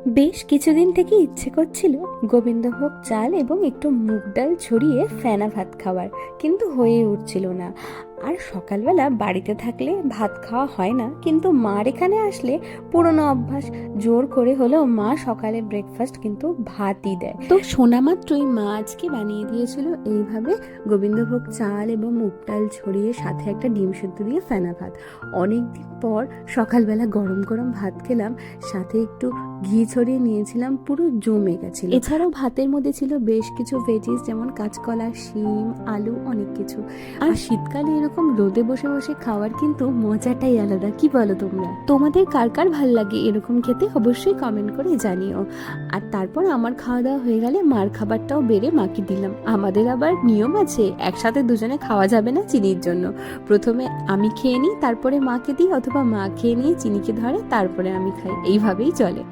বেশ কিছুদিন থেকে ইচ্ছে করছিল গোবিন্দভোগ চাল এবং একটু মুগ ডাল ছড়িয়ে ফেনা ভাত খাওয়ার, কিন্তু হয়ে উঠছিল না। আর সকালবেলা বাড়িতে থাকলে ভাত খাওয়া হয় না, কিন্তু মার এখানে আসলে পুরনো অভ্যাস, জোর করে হলেও মা সকালে ব্রেকফাস্ট কিন্তু ভাতই দেয়। তো শোনা মাত্রই মা আজকে বানিয়ে দিয়েছিল এইভাবে গোবিন্দভোগ চাল এবং মুগ ডাল ছড়িয়ে সাথে একটা ডিম সেদ্ধ দিয়ে ফেনা ভাত। অনেকদিন পর সকালবেলা গরম গরম ভাত খেলাম, সাথে একটু ঘি ছড়িয়ে নিয়েছিলাম, পুরো জমে গেছিল। এছাড়াও ভাতের মধ্যে ছিল বেশ কিছু ভেজিস, যেমন কাঁচকলা, শিম, আলু, অনেক কিছু। আর শীতকালে এরকম রোদে বসে বসে খাওয়ার কিন্তু মজাটাই আলাদা, কি বলো তোমরা? তোমাদের কার কার ভাল লাগে এরকম খেতে অবশ্যই কমেন্ট করে জানিও। আর তারপর আমার খাওয়া দাওয়া হয়ে গেলে মার খাবারটাও বেড়ে মাকে দিলাম। আমাদের আবার নিয়ম আছে, একসাথে দুজনে খাওয়া যাবে না চিনির জন্য। প্রথমে আমি খেয়ে নিই, তারপরে মাকে দিই, অথবা মা খেয়ে নিয়ে চিনিকে ধরে, তারপরে আমি খাই, এইভাবেই চলে।